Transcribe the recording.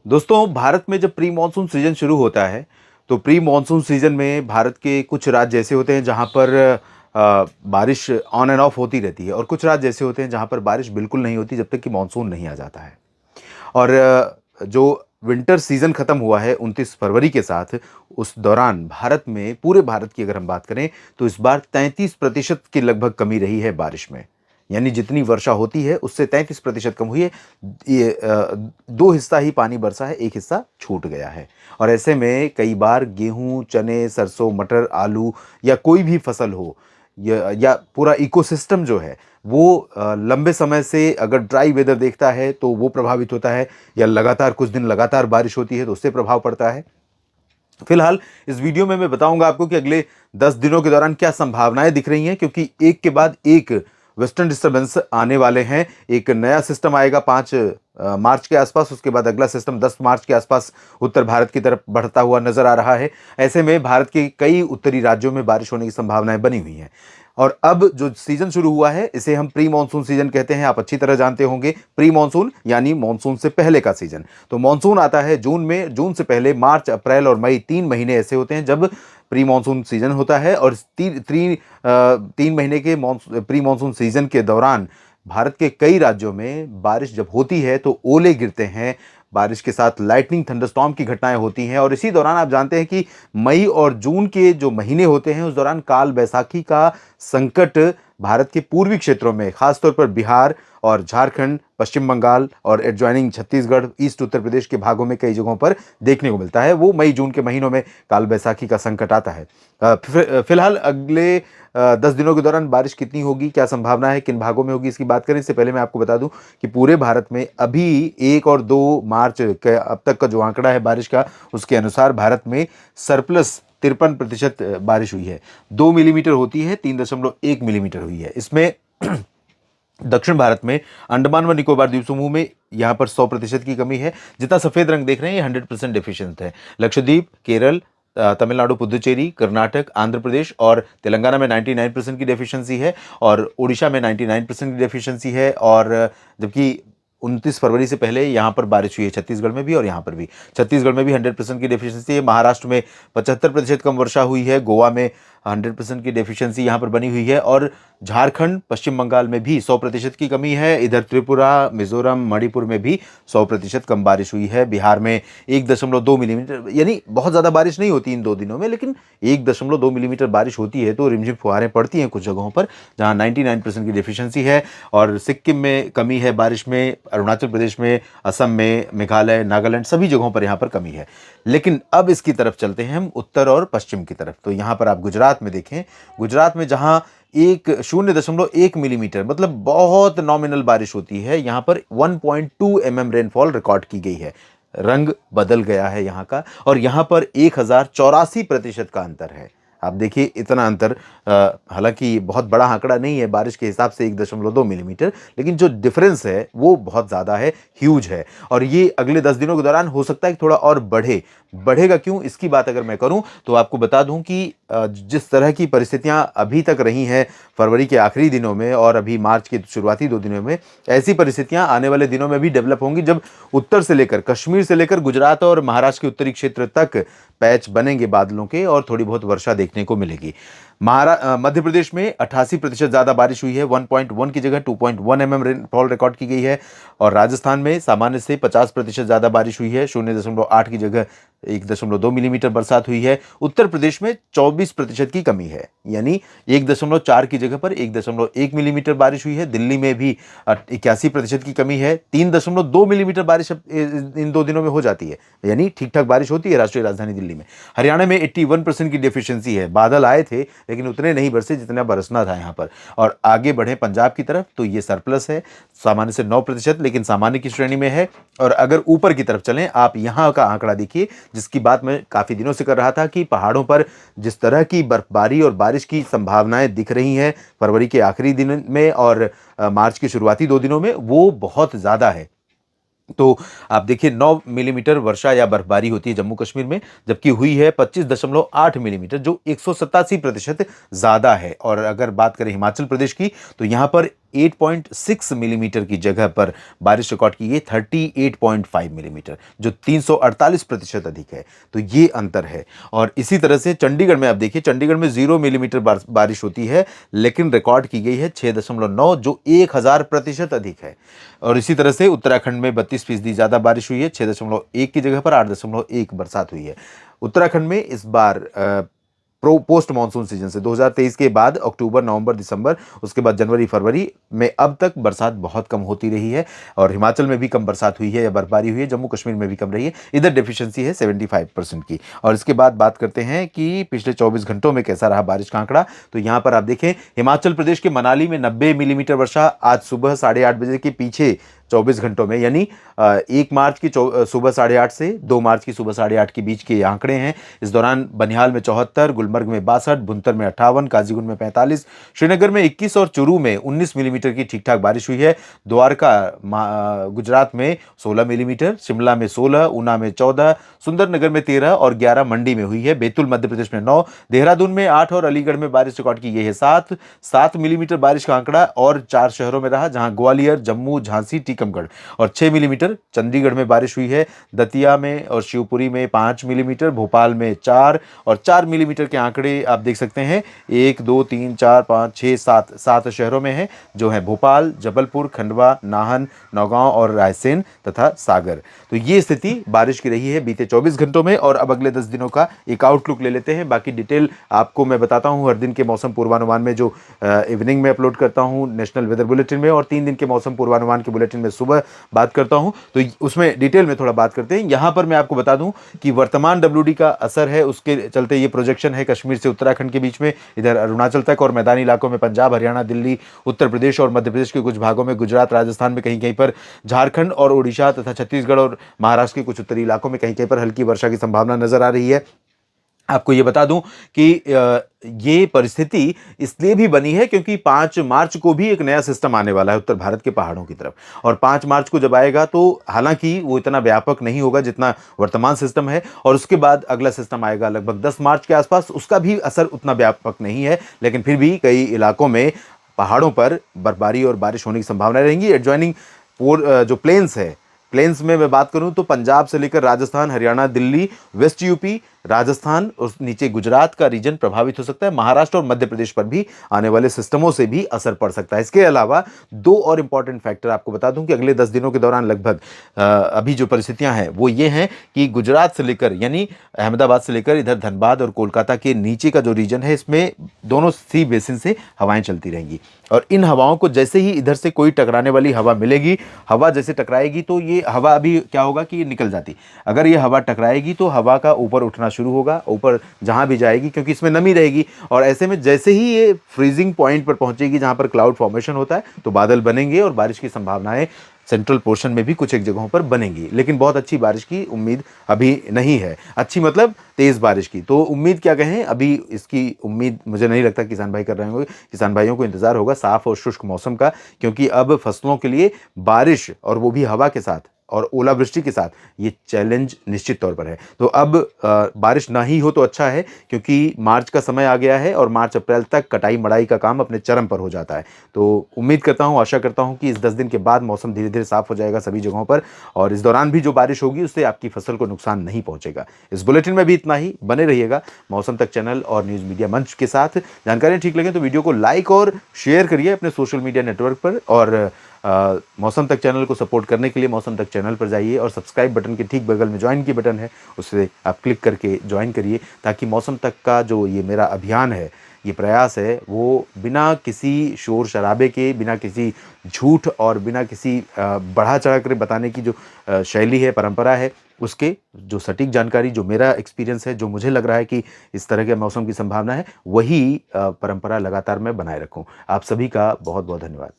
दोस्तों, भारत में जब प्री मानसून सीजन शुरू होता है, तो प्री मानसून सीजन में भारत के कुछ राज्य ऐसे होते हैं जहाँ पर बारिश ऑन एंड ऑफ होती रहती है और कुछ राज्य ऐसे होते हैं जहाँ पर बारिश बिल्कुल नहीं होती जब तक कि मानसून नहीं आ जाता है। और जो विंटर सीजन खत्म हुआ है 29 फरवरी के साथ, उस दौरान भारत में पूरे भारत की अगर हम बात करें तो इस बार 33% की लगभग कमी रही है बारिश में। यानी जितनी वर्षा होती है उससे 33% कम हुई है। ये दो हिस्सा ही पानी बरसा है, एक हिस्सा छूट गया है। और ऐसे में कई बार गेहूं, चने, सरसों, मटर, आलू या कोई भी फसल हो या पूरा इकोसिस्टम जो है वो लंबे समय से अगर ड्राई वेदर देखता है तो वो प्रभावित होता है, या लगातार कुछ दिन लगातार बारिश होती है तो उससे प्रभाव पड़ता है। फिलहाल इस वीडियो में मैं बताऊंगा आपको कि अगले 10 दिनों के दौरान क्या संभावनाएं दिख रही हैं, क्योंकि एक के बाद एक वेस्टर्न डिस्टर्बेंस आने वाले हैं। एक नया सिस्टम आएगा 5 मार्च के आसपास, उसके बाद अगला सिस्टम 10 मार्च के आसपास उत्तर भारत की तरफ बढ़ता हुआ नजर आ रहा है। ऐसे में भारत के कई उत्तरी राज्यों में बारिश होने की संभावनाएं बनी हुई हैं। और अब जो सीजन शुरू हुआ है इसे हम प्री मानसून सीजन कहते हैं, आप अच्छी तरह जानते होंगे। प्री मानसून यानी मानसून से पहले का सीजन। तो मानसून आता है जून में, जून से पहले मार्च, अप्रैल और मई 3 महीने ऐसे होते हैं जब प्री मानसून सीजन होता है। और 3 महीने के प्री मानसून सीजन के दौरान भारत के कई राज्यों में बारिश जब होती है तो ओले गिरते हैं, बारिश के साथ लाइटनिंग, थंडरस्टॉर्म की घटनाएं होती हैं। और इसी दौरान आप जानते हैं कि मई और जून के जो महीने होते हैं उस दौरान काल बैसाखी का संकट भारत के पूर्वी क्षेत्रों में, खासतौर पर बिहार और झारखंड, पश्चिम बंगाल और एडजॉइनिंग छत्तीसगढ़, ईस्ट उत्तर प्रदेश के भागों में कई जगहों पर देखने को मिलता है। वो मई जून के महीनों में काल बैसाखी का संकट आता है। फिलहाल अगले 10 दिनों के दौरान बारिश कितनी होगी, क्या संभावना है, किन भागों में होगी, इसकी बात करें इससे पहले मैं आपको बता दूं कि पूरे भारत में अभी 1 और 2 मार्च के अब तक का जो आंकड़ा है बारिश का, उसके अनुसार भारत में सरप्लस 53% बारिश हुई है। 2 मिलीमीटर होती है, 3.1 मिलीमीटर हुई है। इसमें दक्षिण भारत में अंडमान व निकोबार द्वीप समूह में यहां पर 100% की कमी है। जितना सफेद रंग देख रहे हैं ये 100% डेफिशिएंट है। लक्षद्वीप, केरल, तमिलनाडु, पुदुचेरी, कर्नाटक, आंध्र प्रदेश और तेलंगाना में 99% की डेफिशिएंसी है, और उड़ीसा में 99% की डेफिशिएंसी है। और जबकि 29 फरवरी से पहले यहाँ पर बारिश हुई है, छत्तीसगढ़ में भी और यहाँ पर भी। छत्तीसगढ़ में भी 100% की डेफिशिएंसी है। महाराष्ट्र में 75% कम वर्षा हुई है। गोवा में 100% की डेफिशिएंसी यहाँ पर बनी हुई है। और झारखंड, पश्चिम बंगाल में भी 100% की कमी है। इधर त्रिपुरा, मिजोरम, मणिपुर में भी 100% कम बारिश हुई है। बिहार में 1.2 मिलीमीटर, यानी बहुत ज़्यादा बारिश नहीं होती इन 2 दिनों में, लेकिन 1.2 मिलीमीटर बारिश होती है तो रिमझिम फुहारें पड़ती हैं कुछ जगहों पर जहाँ 99% की डेफिशिएंसी है। और सिक्किम में कमी है बारिश में, अरुणाचल प्रदेश में, असम में, मेघालय, नागालैंड, सभी जगहों पर यहाँ पर कमी है। लेकिन अब इसकी तरफ चलते हैं हम उत्तर और पश्चिम की तरफ। तो यहाँ पर आप गुजरात में देखें, गुजरात में जहाँ 0.1 मिलीमीटर, मतलब बहुत नॉमिनल बारिश होती है, यहाँ पर 1.2 mm रेनफॉल रिकॉर्ड की गई है। रंग बदल गया है यहाँ का, और यहाँ पर 1084% का अंतर है। आप देखिए इतना अंतर, हालांकि बहुत बड़ा आंकड़ा नहीं है बारिश के हिसाब से 1.2 मिलीमीटर, लेकिन जो डिफरेंस है वो बहुत ज़्यादा है, ह्यूज है। और ये अगले 10 दिनों के दौरान हो सकता है कि थोड़ा और बढ़ेगा। क्यों, इसकी बात अगर मैं करूं तो आपको बता दूं कि जिस तरह की परिस्थितियां अभी तक रही हैं फरवरी के आखिरी दिनों में और अभी मार्च के शुरुआती 2 दिनों में, ऐसी परिस्थितियां आने वाले दिनों में भी डेवलप होंगी जब उत्तर से लेकर, कश्मीर से लेकर गुजरात और महाराष्ट्र के उत्तरी क्षेत्र तक पैच बनेंगे बादलों के और थोड़ी बहुत वर्षा देखने को मिलेगी। मध्य प्रदेश में 88% ज्यादा बारिश हुई है, 1.1 की जगह 2.1 mm रेनफॉल रिकॉर्ड की गई है। और राजस्थान में सामान्य से 50% ज्यादा बारिश हुई है, 0.8 की जगह 1.2 मिलीमीटर बरसात हुई है। उत्तर प्रदेश में 24% की कमी है, यानी 1.4 की जगह पर 1.1 मिलीमीटर बारिश हुई है। दिल्ली में भी 81% की कमी है, 3.2 मिलीमीटर बारिश इन 2 दिनों में हो जाती है, यानी ठीक ठाक बारिश होती है राष्ट्रीय राजधानी दिल्ली में। हरियाणा में 81% की डेफिशिएंसी है। बादल आए थे लेकिन उतने नहीं बरसे जितना बरसना था यहाँ पर। और आगे बढ़े पंजाब की तरफ तो ये सरप्लस है, सामान्य से 9%, लेकिन सामान्य की श्रेणी में है। और अगर ऊपर की तरफ चलें, आप यहाँ का आंकड़ा देखिए, जिसकी बात मैं काफी दिनों से कर रहा था कि पहाड़ों पर जिस तरह की बर्फबारी और बारिश की संभावनाएं दिख रही हैं फरवरी के आखिरी दिन में और मार्च के शुरुआती 2 दिनों में, वो बहुत ज्यादा है। तो आप देखिए 9 मिलीमीटर वर्षा या बर्फबारी होती है जम्मू कश्मीर में, जबकि हुई है 25.8 मिलीमीटर, जो 187% ज़्यादा है। और अगर बात करें हिमाचल प्रदेश की, तो यहाँ पर 8.6 मिलीमीटर की जगह पर बारिश रिकॉर्ड की गई 38.5 मिलीमीटर, जो 348% अधिक है। तो ये अंतर है। और इसी तरह से चंडीगढ़ में आप देखिए, चंडीगढ़ में 0 मिलीमीटर बारिश होती है, लेकिन रिकॉर्ड की गई है 6.9, जो 1000% अधिक है। और इसी तरह से उत्तराखंड में 32% ज़्यादा बारिश हुई है, 6.1 की जगह पर 8.1 बरसात हुई है। उत्तराखंड में इस बार पोस्ट मानसून सीजन से 2023 के बाद अक्टूबर, नवंबर, दिसंबर, उसके बाद जनवरी, फरवरी में अब तक बरसात बहुत कम होती रही है। और हिमाचल में भी कम बरसात हुई है या बर्फबारी हुई है, जम्मू कश्मीर में भी कम रही है। इधर डेफिशिएंसी है 75% की। और इसके बाद बात करते हैं कि पिछले 24 घंटों में कैसा रहा बारिश का आंकड़ा। तो यहाँ पर आप देखें, हिमाचल प्रदेश के मनाली में 90 मिलीमीटर वर्षा आज सुबह 8:30 बजे के पीछे 24 घंटों में, यानी 1 मार्च की सुबह 8:30 से 2 मार्च की सुबह 8:30 के बीच के आंकड़े हैं। इस दौरान बनिहाल में 74, गुलमर्ग में 62, भुंतर में 58, काजीगुंड में 45, श्रीनगर में 21 और चुरू में 19 मिलीमीटर की ठीक ठाक बारिश हुई है। द्वारका गुजरात में 16 मिलीमीटर, शिमला में 16, ऊना में 14, सुंदरनगर में 13 और 11 मंडी में हुई है। बैतूल मध्य प्रदेश में 9, देहरादून में 8 और अलीगढ़ में बारिश रिकॉर्ड की गई है 7 मिलीमीटर बारिश का आंकड़ा और 4 शहरों में रहा, जहां ग्वालियर, जम्मू, झांसी, टीकमगढ़। और 6 मिलीमीटर चंडीगढ़ में बारिश हुई है। दतिया में और शिवपुरी में 5 मिलीमीटर, भोपाल में 4 और 4 मिलीमीटर के आंकड़े आप देख सकते हैं। 1 2 3 4 5 6 7 शहरों में है, जो है भोपाल, जबलपुर, खंडवा, नाहन, नौगांव और रायसेन तथा सागर। तो ये स्थिति बारिश की रही है बीते 24 घंटों में। और अब अगले 10 दिनों का एक आउटलुक ले लेते हैं। बाकी डिटेल आपको मैं बताता हूं हर दिन के मौसम पूर्वानुमान में, जो इवनिंग में अपलोड करता हूं नेशनल वेदर बुलेटिन में, और 3 दिन के मौसम पूर्वानुमान के बुलेटिन में सुबह बात करता हूं। तो उसमें डिटेल में थोड़ा बात करते हैं। यहां पर मैं आपको बता दूं कि वर्तमान डब्ल्यूडी का असर है, उसके चलते ये प्रोजेक्शन है कश्मीर से उत्तराखंड के बीच में, इधर अरुणाचल तक, और मैदानी इलाकों में पंजाब, हरियाणा, दिल्ली, उत्तर प्रदेश और मध्य प्रदेश के कुछ भागों में, गुजरात, राजस्थान में कहीं कहीं पर, झारखंड और उड़ीसा तथा छत्तीसगढ़ और महाराष्ट्र के कुछ उत्तरी इलाकों में कहीं कहीं पर हल्की वर्षा की संभावना नजर आ रही है। आपको ये बता दूं कि ये परिस्थिति इसलिए भी बनी है क्योंकि 5 मार्च को भी एक नया सिस्टम आने वाला है उत्तर भारत के पहाड़ों की तरफ। और 5 मार्च को जब आएगा तो हालांकि वो इतना व्यापक नहीं होगा जितना वर्तमान सिस्टम है, और उसके बाद अगला सिस्टम आएगा लगभग 10 मार्च के आसपास, उसका भी असर उतना व्यापक नहीं है, लेकिन फिर भी कई इलाकों में पहाड़ों पर बर्फबारी और बारिश होने की संभावना रहेंगी। एडजॉइनिंग जो प्लेन्स है, प्लेन्स में मैं बात करूं तो पंजाब से लेकर राजस्थान, हरियाणा, दिल्ली, वेस्ट यूपी, राजस्थान और नीचे गुजरात का रीजन प्रभावित हो सकता है। महाराष्ट्र और मध्य प्रदेश पर भी आने वाले सिस्टमों से भी असर पड़ सकता है। इसके अलावा 2 और इंपॉर्टेंट फैक्टर आपको बता दूं कि अगले 10 दिनों के दौरान लगभग अभी जो परिस्थितियां हैं वो ये हैं कि गुजरात से लेकर, यानी अहमदाबाद से लेकर इधर धनबाद और कोलकाता के नीचे का जो रीजन है, इसमें दोनों सी बेसिन से हवाएं चलती रहेंगी। और इन हवाओं को जैसे ही इधर से कोई टकराने वाली हवा मिलेगी, हवा जैसे टकराएगी तो ये हवा अभी क्या होगा कि ये निकल जाती, अगर ये हवा टकराएगी तो हवा का ऊपर उठना शुरू होगा, ऊपर जहां भी जाएगी, क्योंकि इसमें नमी रहेगी। और ऐसे में जैसे ही ये फ्रीजिंग पॉइंट पर पहुंचेगी जहां पर क्लाउड फॉर्मेशन होता है, तो बादल बनेंगे और बारिश की संभावनाएं सेंट्रल पोर्शन में भी कुछ एक जगहों पर बनेंगी। लेकिन बहुत अच्छी बारिश की उम्मीद अभी नहीं है। अच्छी मतलब तेज बारिश की। तो उम्मीद क्या कहें, अभी इसकी उम्मीद मुझे नहीं लगता किसान भाई कर रहे होंगे। किसान भाइयों को इंतजार होगा साफ और शुष्क मौसम का, क्योंकि अब फसलों के लिए बारिश, और वो भी हवा के साथ और ओलावृष्टि के साथ, ये चैलेंज निश्चित तौर पर है। तो अब बारिश ना ही हो तो अच्छा है, क्योंकि मार्च का समय आ गया है और मार्च अप्रैल तक कटाई मड़ाई का काम अपने चरम पर हो जाता है। तो उम्मीद करता हूं, आशा करता हूं कि इस 10 दिन के बाद मौसम धीरे धीरे साफ हो जाएगा सभी जगहों पर, और इस दौरान भी जो बारिश होगी उससे आपकी फसल को नुकसान नहीं पहुंचेगा। इस बुलेटिन में भी इतना ही। बने रहिएगा मौसम तक चैनल और न्यूज़ मीडिया मंच के साथ। जानकारी ठीक लगे तो वीडियो को लाइक और शेयर करिए अपने सोशल मीडिया नेटवर्क पर, और मौसम तक चैनल को सपोर्ट करने के लिए मौसम तक चैनल पर जाइए और सब्सक्राइब बटन के ठीक बगल में ज्वाइन की बटन है, उससे आप क्लिक करके ज्वाइन करिए, ताकि मौसम तक का जो ये मेरा अभियान है, ये प्रयास है, वो बिना किसी शोर शराबे के, बिना किसी झूठ और बिना किसी बढ़ा चढ़ा कर बताने की जो शैली है, परंपरा है, उसके जो सटीक जानकारी, जो मेरा एक्सपीरियंस है, जो मुझे लग रहा है कि इस तरह के मौसम की संभावना है, वही परंपरा लगातार मैं बनाए रखूं। आप सभी का बहुत बहुत धन्यवाद।